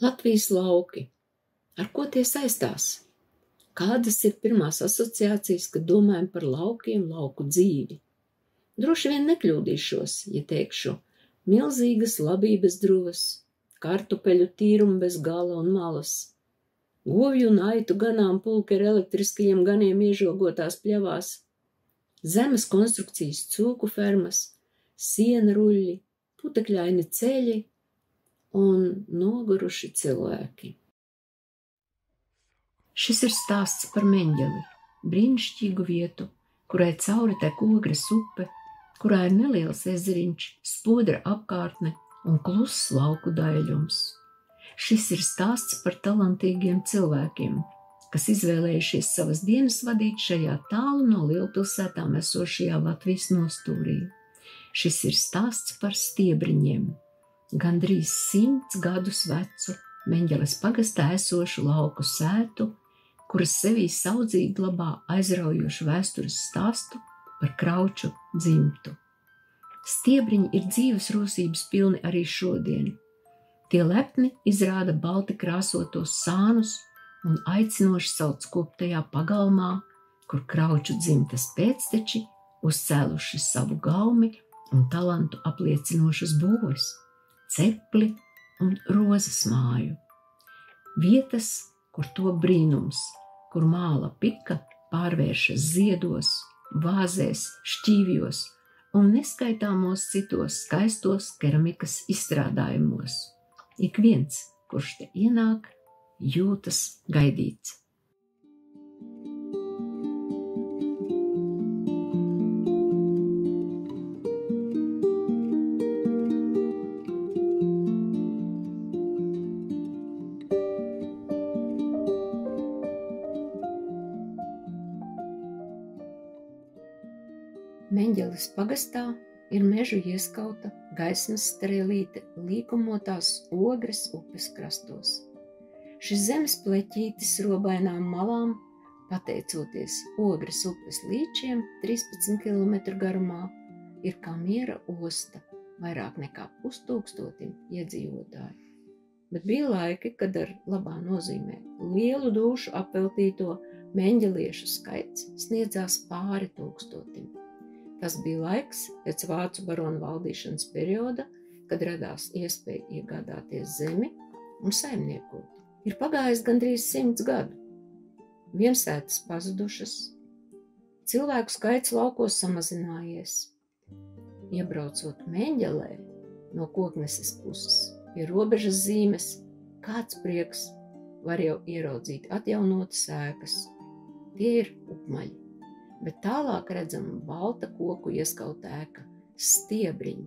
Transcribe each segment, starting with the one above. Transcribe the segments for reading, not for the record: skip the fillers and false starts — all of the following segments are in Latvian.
Latvijas lauki. Ar ko tie saistās? Kādas ir pirmās asociācijas, kad domājam par laukiem, lauku dzīvi? Droši vien nekļūdīšos, ja teikšu milzīgas labības druvas, kartupeļu tīrumu bez gala un malas, govju un aitu ganām pulki ar elektriskajiem ganiem iežogotās pļavās, zemes konstrukcijas cūku fermas, siena ruļļi, putekļaini ceļi un noguruši cilvēki. Šis ir stāsts par Meņģeli, brīnišķīgu vietu, kurai cauri tek Ogres upe, kurā ir neliels ezeriņš, spodra apkārtne un kluss lauku daļums. Šis ir stāsts par talantīgiem cilvēkiem, kas izvēlējušies savas dienas vadīt šajā tālu no lielpilsētām esošajā Latvijas nostūrī. Šis ir stāsts par stiebriņiem, gandrīz 100 gadus vecu Meņģeles pagastā esošu lauku sētu, kuras sevī saudzīgi glabā aizraujošu vēstures stāstu par Krauču dzimtu. Stiebriņi ir dzīves rosības pilni arī šodien. Tie lepni izrāda balti krāsotos sānus un aicinoši sauc koptajā pagalmā, kur Krauču dzimtas pēcteči uzcēluši savu gaumi un talantu apliecinošas būves, cepli un rozes māju. Vietas, kur to brīnums, kur māla pika pārvēršas ziedos, vāzēs, šķīvjos un neskaitāmos citos skaistos keramikas izstrādājumos. Ik viens, kurš te ienāk, jūtas gaidīts. Meņģeles pagastā ir mežu ieskauta gaismas strēlīte līkumotās Ogres upes krastos. Šis zemes pleķītis robainām malām, pateicoties Ogres upes līčiem 13 km garumā, ir kā miera osta vairāk nekā 1000 iedzīvotāju. Bet bija laiki, kad ar labā nozīmē lielu dušu apveltīto meņģeliešu skaits sniedzās pāri 1000. Tas bija laiks pēc vācu baronu valdīšanas perioda, kad radās iespēja iegādāties zemi un saimniekot. Ir pagājis gandrīz 100 gadu. Viensētas pazudušas, cilvēku skaits laukos samazinājies. Iebraucot Meņģelē no Kokneses puses pie robežas zīmes, kāds prieks var jau ieraudzīt atjaunotas ēkas. Tie ir upmaļi. Bet tālāk redzama balta koku ieskauta ēka stiebriņi.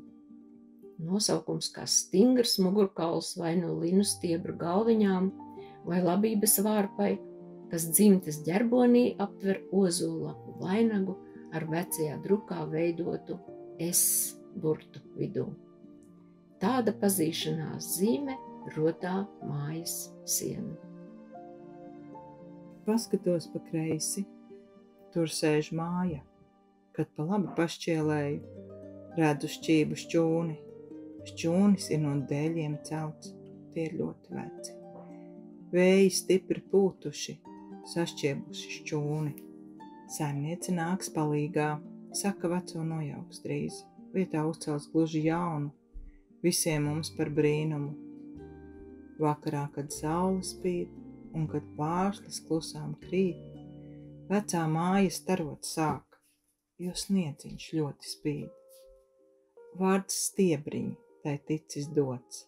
Nosaukums kā stingrs mugurkauls vai no linu stiebru galviņām vai labības vārpai, kas dzimtes ģerbonī aptver ozolapu vainagu ar vecajā drukā veidotu S burtu vidū. Tāda pazīšanās zīme rotā mājas sienu. Paskatos pa kreisi. Tur sēž māja, kad pa labi pašķielēju, redzu šķību šķūni. Šķūnis ir no dēļiem celts, tie ir ļoti veci. Vēji stipri pūtuši, sašķiebuši šķūni. Saimniece nāks palīgā, saka veco nojauks drīz, vietā uzcels gluži jaunu, visiem mums par brīnumu. Vakarā, kad saule spīd un kad pārslas klusām krīt, vecā māja starot sāk, jo sniedziņš ļoti spīd. Vārds stiebriņi tai ticis dots,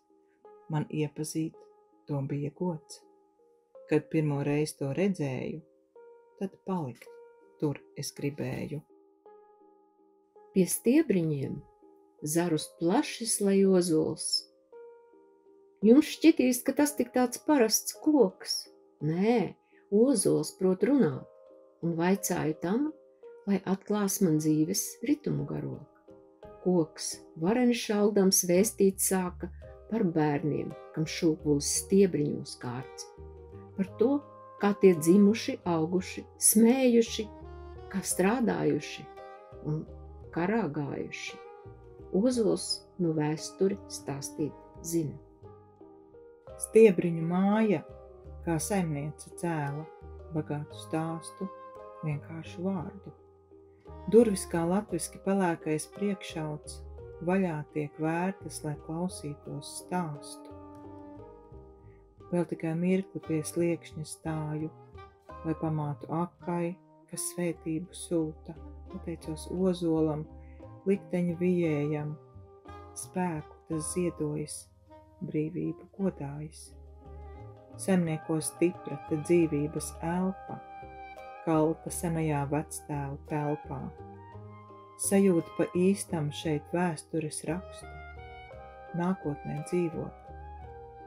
man iepazīt to bija gods. Kad pirmo reizi to redzēju, tad palikt tur es gribēju. Pie stiebriņiem zarust plašs lai ozols. Jums šķitīs, ka tas tik tāds parasts koks. Nē, ozols prot runāt. Un vaicāju tam, lai atklās man dzīves ritumu garo. Koks vareni šaudams vēstīt sāka par bērniem, kam šūpulis stiebriņos kārts. Par to, kā tie dzimuši, auguši, smējuši, kā strādājuši un karā gājuši. Ozols no vēsturi stāstīt zina. Stiebriņu māja, kā saimniece cēla, bagātu stāstu, vienkāršu vārdu. Durvis kā latviski pelēkais priekšauts, vaļā tiek vērtas, lai klausītos stāstu. Vēl tikai mirkli pie sliekšņa stāju, lai pamātu akai, kas svētību sūta, pateicos ozolam, likteņa vijējam, spēku tas ziedojas, brīvību godājas. Saimniekos stipra te dzīvības elpa, kalta senajā vectēvu telpā. Sajūta pa īstam šeit vēstures rakstu, nākotnē dzīvot,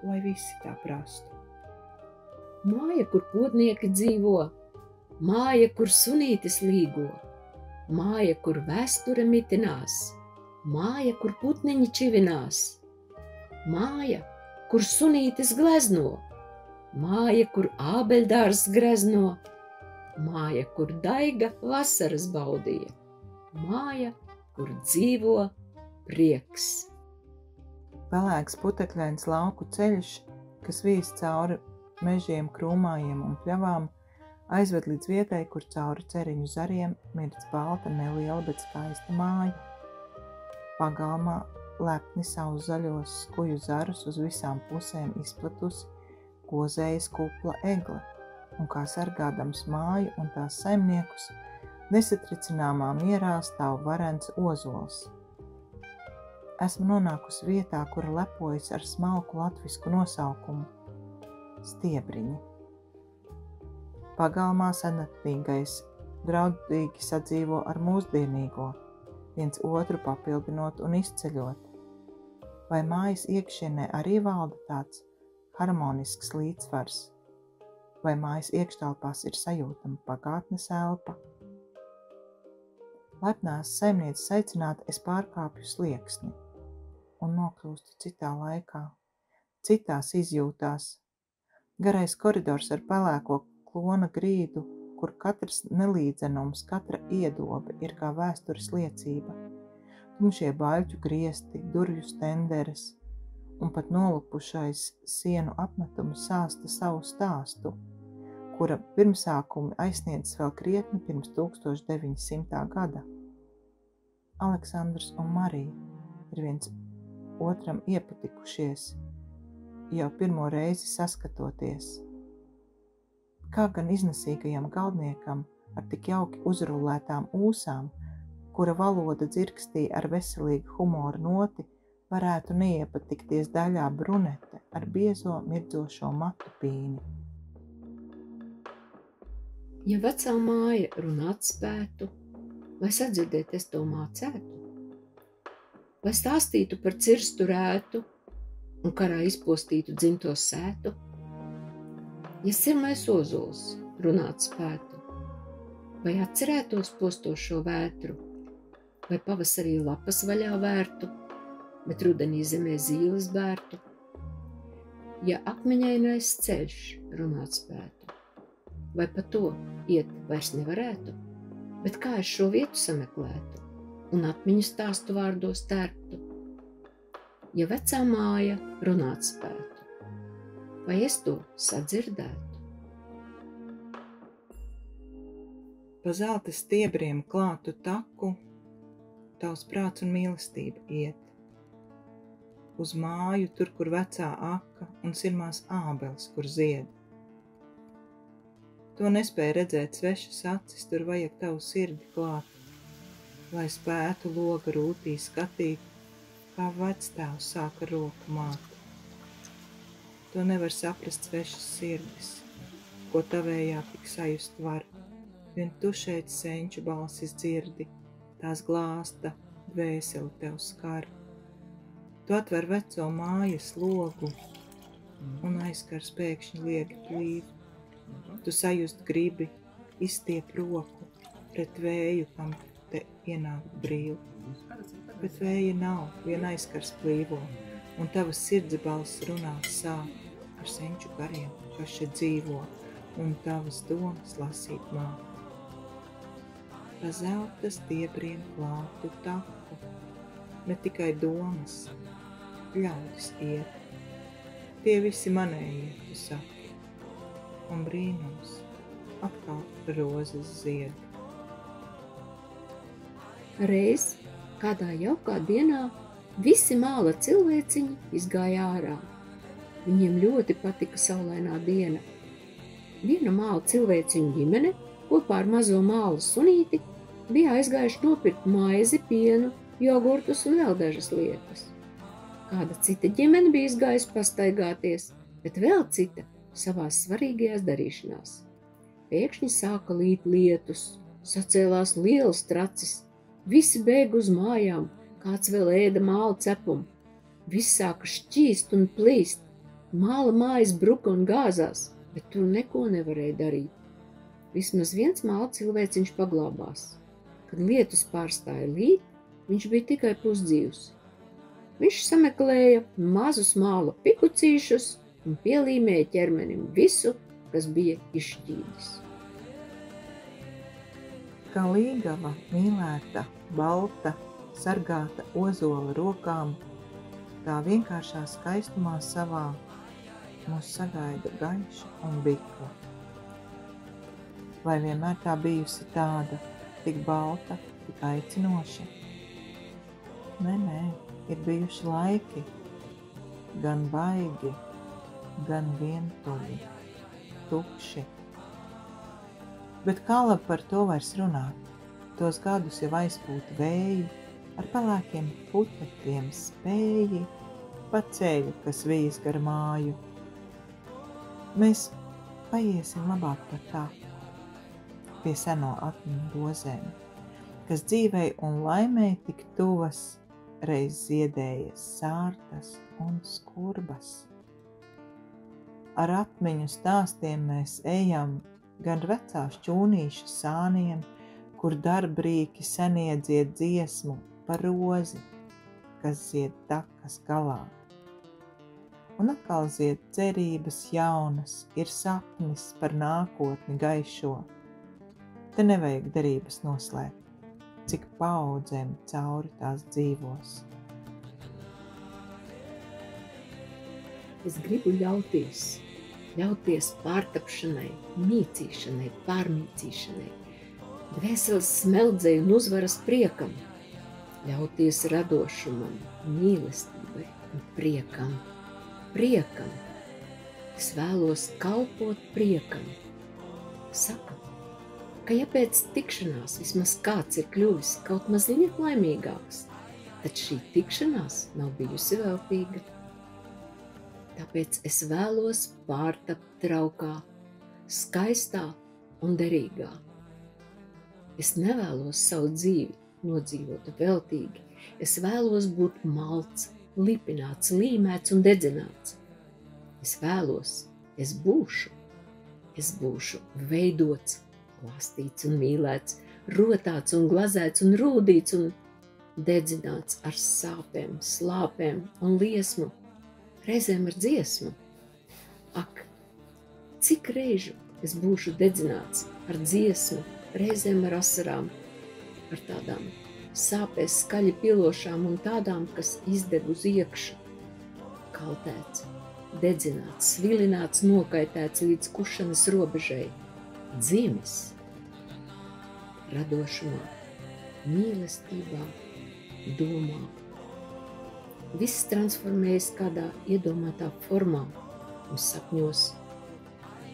lai visi tā prastu. Māja, kur podnieki dzīvo, māja, kur sunītis līgo, māja, kur vēsture mitinās, māja, kur putniņi čivinās, māja, kur sunītis glezno, māja, kur ābeļdārs grezno, māja, kur daiga vasaras baudīja, māja, kur dzīvo prieks. Pelēks putekļains lauku ceļš, kas vīs cauri mežiem, krūmājiem un pļavām, aizved līdz vietai, kur cauri ceriņu zariem mirdz balta neliela, bet skaista māja. Pagalmā lepni savus zaļos skuju zarus uz visām pusēm izplatusi gozējas kupla egle, un kā sargādams māju un tās saimniekus, nesatricināmā mierā stāv varens ozols. Esmu nonākusi vietā, kura lepojas ar smalku latvisku nosaukumu – Stiebriņi. Pagalmā senatnīgais draudīgi sadzīvo ar mūsdienīgo, viens otru papildinot un izceļot. Vai mājas iekšienē arī valda tāds harmonisks līdzsvars? Vai mājas iekštelpās ir sajūtama pagātnes elpa? Lepnās saimnieces aicināta es pārkāpju slieksni un nokļūstu citā laikā, citās izjūtās. Garais koridors ar pelēko klona grīdu, kur katrs nelīdzenums, katra iedobe ir kā vēstures liecība. Tumšie baļķu griesti, durvju stenderes un pat nolupušais sienu apmetums sāsta savu stāstu, kura pirmsākumi aizsniedz vēl krietni pirms 1900. gada. Aleksandrs un Marija ir viens otram iepatikušies, jau pirmo reizi saskatoties. Kā gan iznesīgajam galdniekam ar tik jauki uzrullētām ūsām, kura valoda dzirkstīja ar veselīgu humora noti, varētu neiepatikties daļā brunete ar biezo mirdzošo matu pīni. Ja vecā māja runāt spētu, vai sadzirdēt es to mācētu, vai stāstītu par cirstu rētu un karā izpostītu dzimto sētu, ja sirmais ozols runāt spētu, vai atcerētos postošo vētru, vai pavasarī lapas vaļā vērtu, bet rudenī zemē zīles bērtu, ja akmeņainais ceļš runāt spētu, vai pa to iet vairs nevarētu, bet kā es šo vietu sameklētu un atmiņu stāstu vārdos tērptu, ja vecā māja runāt spētu, vai es to sadzirdētu? Pa zelta stiebriem klātu taku, tavs prāts un mīlestība iet. Uz māju, tur, kur vecā aka un sirmās ābeles, kur zied. To nespēja redzēt svešas acis, tur vajag tavu sirdi klāt, lai spētu loga rūtī skatīt, kā vectēvs sāka roku māt. To nevar saprast svešas sirdis, ko tavējā tik sajust var. Vien tu šeit senču balsis dzirdi, tās glāsta, dvēseli tev skar. Tu atver veco mājas logu un aizskars pēkšņi liegi plīvi. Tu sajust gribi, izstiep roku pret vēju, kam te ienāk brīvi. Bet vēja nav, vien aizskars plīvo, un tavas sirds balss runāt sāk ar senču gariem, kas šeit dzīvo, un tavas domas lasīt māk. Pa zelta stiebriem klātu taku, ne tikai domas, ļaudis iet. Tie visi manējie, tu saki. Un brīnums, atkal rozes zied. Reiz, kādā jaukā dienā, visi māla cilvēciņi izgāja ārā. Viņiem ļoti patika saulainā diena. Viena māla cilvēciņu ģimene kopā ar mazo mālu sunīti bija aizgājuši nopirkt maizi, pienu, jogurtus un vēl dažas lietas. Kāda cita ģimene bija izgājusi pastaigāties, bet vēl cita savās svarīgajās darīšanās. Pēkšņi sāka līt lietus, sacēlās liels tracis, visi bēga uz mājām, kāds vēl ēda māla cepumu. Viss sāka šķīst un plīst, māla mājas bruka un gāzās, bet tur neko nevarēja darīt. Vismaz viens māla cilvēciņš paglābās. Kad lietus pārstāja līt, viņš bija tikai pusdzīvs. Viņš sameklēja mazus māla pikucīšus un pielīmēja ķermenim visu, kas bija izšķīdis. Kā līgava, mīlēta, balta, sargāta ozola rokām, tā vienkāršā skaistumā savā mūs sagaida gaiša un bikla. Vai vienmēr tā bijusi tāda, tik balta, tik aicinoša? Nē, ir bijuši laiki, gan baigi, gan vientuļi, tukši. Bet kā labi par to vairs runāt? Tos gadus jau aizpūta vēji, ar pelēkiem putekļiem spēji, pa ceļu, kas vijas gar māju. Mēs paiesim labāk par tā, pie seno atmiņu rozēm, kas dzīvei un laimei tik tuvas, reiz ziedējas sārtas un skurbas. Ar atmiņu stāstiem mēs ejam gan vecā šķūnīša sāniem, kur darbrīki senie dzied dziesmu par rozi, kas zied takas galā. Un atkal zied cerības jaunas, ir sapnis par nākotni gaišo. Te nevajag derības noslēgt, cik paudzēm cauri tās dzīvos. Es gribu ļauties pārtapšanai, mīcīšanai, pārmīcīšanai, dvēseles smeldzei un uzvaras priekam, ļauties radošumam, mīlestībai un priekam. Es vēlos kalpot priekam. Saka, ka ja pēc tikšanās vismaz kāds ir kļuvis kaut mazliet laimīgāks, tad šī tikšanās nav bijusi veltīga. Tāpēc es vēlos pārtapt traukā, skaistā un derīgā. Es nevēlos savu dzīvi nodzīvot veltīgi. Es vēlos būt malts, lipināts, līmēts un dedzināts. Es būšu veidots, klāstīts un mīlēts, rotāts un glazēts un rūdīts un dedzināts ar sāpēm, slāpēm un liesmu, reizēm ar dziesmu. Ak, cik reižu es būšu dedzināts ar dziesmu, reizēm ar asarām, ar tādām sāpēs skaļi pilošām un tādām, kas izdeg uz iekšu, kaltēts, dedzināts, svilināts, nokaitēts līdz kušanas robežai, dzimis, radošumā, mīlestībā, domā. Viss transformējas kādā iedomātā formā un sapņos.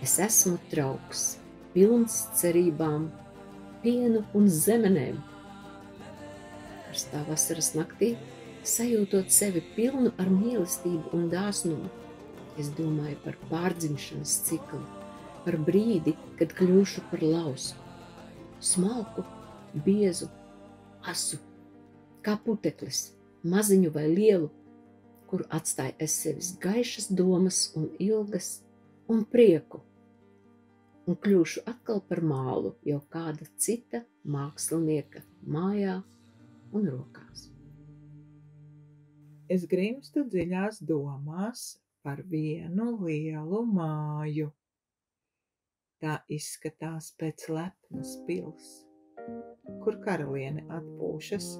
Es esmu trauks, pilns cerībām, pienu un zemenēm. Karstā vasaras naktī, sajūtot sevi pilnu ar mīlestību un dāsnumu, es domāju par pārdzimšanas ciklu, par brīdi, kad kļūšu par lausku, smalku, biezu, asu, kā puteklis, maziņu vai lielu, kur atstāja aiz sevis gaišas domas un ilgas un prieku, un kļūšu atkal par mālu jau kāda cita mākslinieka mājā un rokās. Es grimstu dziļās domās par vienu lielu māju. Tā izskatās pēc lepnas pils, kur karaliene atpūšas.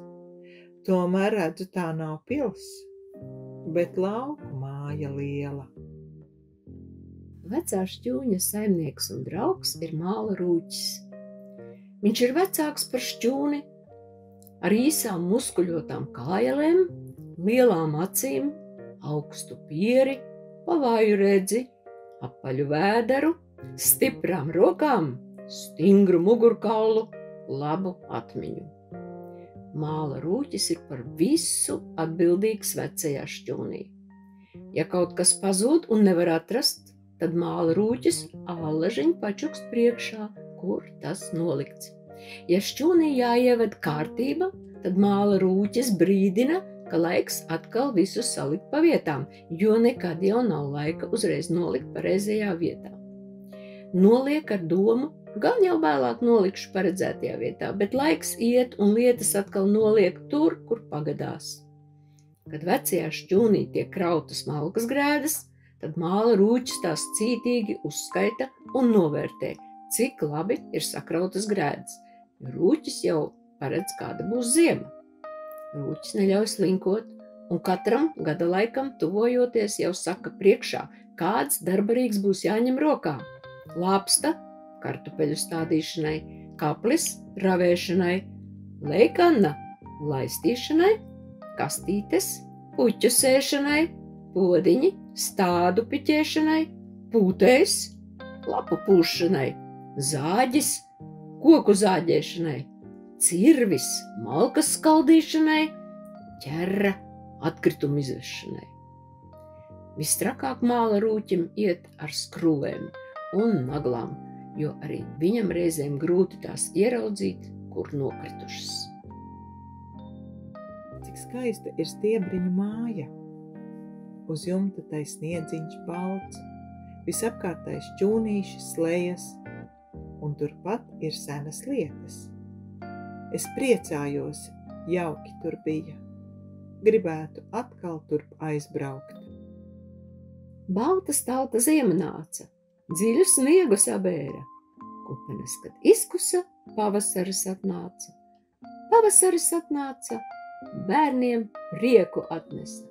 Tomēr redzu, tā nav pils, bet lauku māja liela, Vecā šķūņa saimnieks un draugs ir Māla Rūķis. Viņš ir vecāks par šķūni, ar īsām muskuļotām kājelēm, lielām acīm, augstu pieri, pavāju redzi, apaļu vēderu, stiprām rokām, stingru mugurkaulu, labu atmiņu. Māla Rūķis ir par visu atbildīgs vecajā šķūnī. Ja kaut kas pazūd un nevar atrast, tad Māla Rūķis ālažiņ pačukst priekšā, kur tas nolikts. Ja šķūnī jāieved kārtība, tad Māla Rūķis brīdina, ka laiks atkal visu salikt pa vietām, jo nekad jau nav laika uzreiz nolikt pareizajā vietā. Noliek ar domu, gan jau vēlāk nolikšu paredzētajā vietā, bet laiks iet un lietas atkal noliek tur, kur pagadās. Kad vecajā šķūnī tiek krautas malkas grēdas, tad Māla Rūķis tās cītīgi uzskaita un novērtē, cik labi ir sakrautas grēdas. Rūķis jau paredz, kāda būs ziema. Rūķis neļauj slinkot, un katram gada laikam tuvojoties jau saka priekšā, kāds darbarīgs būs jāņem rokā. Lāpsta kartupeļu stādīšanai, kaplis ravēšanai, leikanna laistīšanai, kastītes puķu sēšanai, podiņi stādu piķēšanai, pūtējs lapu pūšanai, zāģis koku zāģēšanai, cirvis malkas skaldīšanai, ķerra atkritumu izvešanai. Vistrakāk Māla Rūķim iet ar skruvēm un naglām, jo arī viņam reizēm grūti tās ieraudzīt, kur nokritušas. Cik skaista ir stiebriņu māja. Uz jumta tai sniedziņš balts, visapkārtais šķūnīši slejas, un turpat ir senas lietas. Es priecājos, jauki tur bija. Gribētu atkal turp aizbraukt. Balta stalta ziema nāca, dziļu sniegu sabēra. Kupenes, kad izkusa, pavasaris atnāca. Pavasaris atnāca, bērniem prieku atnesa.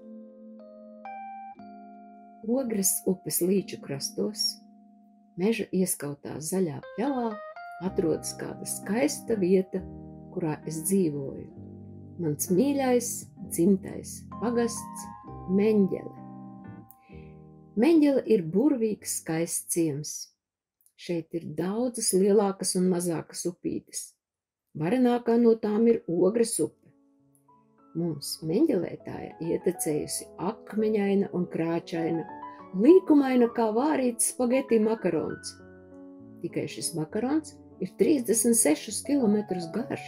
Ogres upes līču krastos, meža ieskautā zaļā pļavā atrodas kāda skaista vieta, kurā es dzīvoju. Mans mīļais, dzimtais pagasts Meņģele. Meņģele ir burvīgs, skaists ciems. Šeit ir daudzas lielākas un mazākas upītes. Varenākā no tām ir Ogres upe. Mums Meņģelē tā ir ietecējusi akmeņaina un krāčaina, līkumaina kā vārīts spageti makarons. Tikai šis makarons ir 36 kilometrus garš.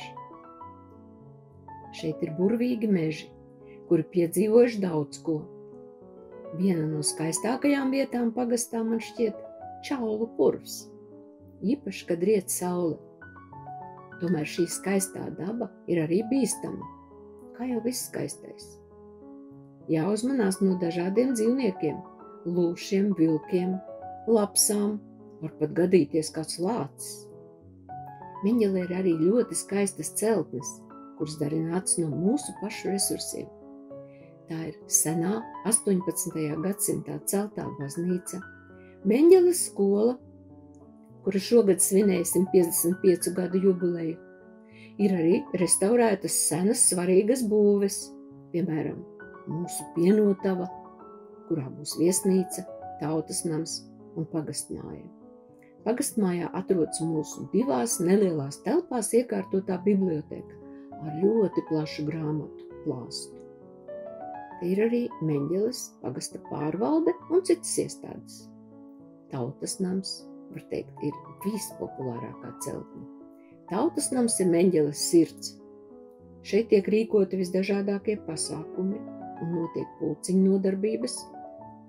Šeit ir burvīgi meži, kuri piedzīvojuši daudz ko. Viena no skaistākajām vietām pagastā man šķiet Čaulu purvs, īpaši, kad riet saule. Tomēr šī skaistā daba ir arī bīstama, kā jau viss skaistais. Jāuzmanās no dažādiem dzīvniekiem, lūšiem, vilkiem, lapsām, var pat gadīties kāds lācis. Meņģelē ir arī ļoti skaistas celtnes, kuras darināts no mūsu pašu resursiem. Tā ir senā 18. gadsimtā celtā baznīca, Meņģeles skola, kura šogad svinēja 155 gadu jubileju. Ir arī restaurētas senas svarīgas būves, piemēram, mūsu pienotava, kurā būs viesnīca, tautas nams un pagastmāja. Pagastmājā atrodas mūsu divās nelielās telpās iekārtotā biblioteka ar ļoti plašu grāmatu klāstu. Te ir arī Meņģeles pagasta pārvalde un citas iestādes. Tautas nams, var teikt, ir vispopulārākā celtne. Tautas nams ir Meņģeles sirds. Šeit tiek rīkoti visdažādākie pasākumi un notiek pulciņu nodarbības.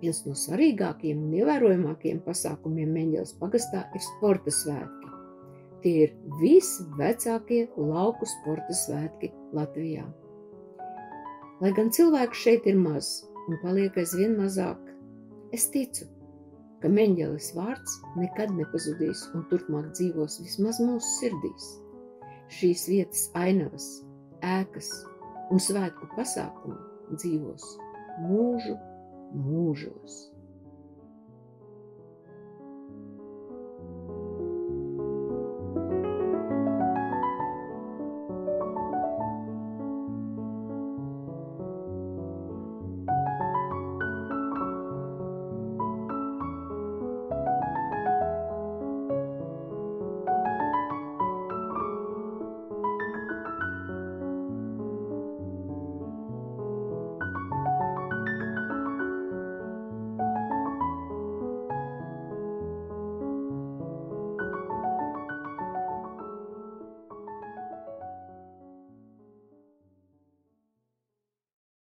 Viens no svarīgākajiem un ievērojamākajiem pasākumiem Meņģeles pagastā ir sporta svētki. Tie ir visvecākie lauku sporta svētki Latvijā. Lai gan cilvēku šeit ir maz un paliek aizvien mazāk, es ticu, ka Meņģeles vārds nekad nepazudīs un turpmāk dzīvos vismaz mūsu sirdīs. Šīs vietas ainavas, ēkas un svētku pasākumi dzīvos mūžu mūžos.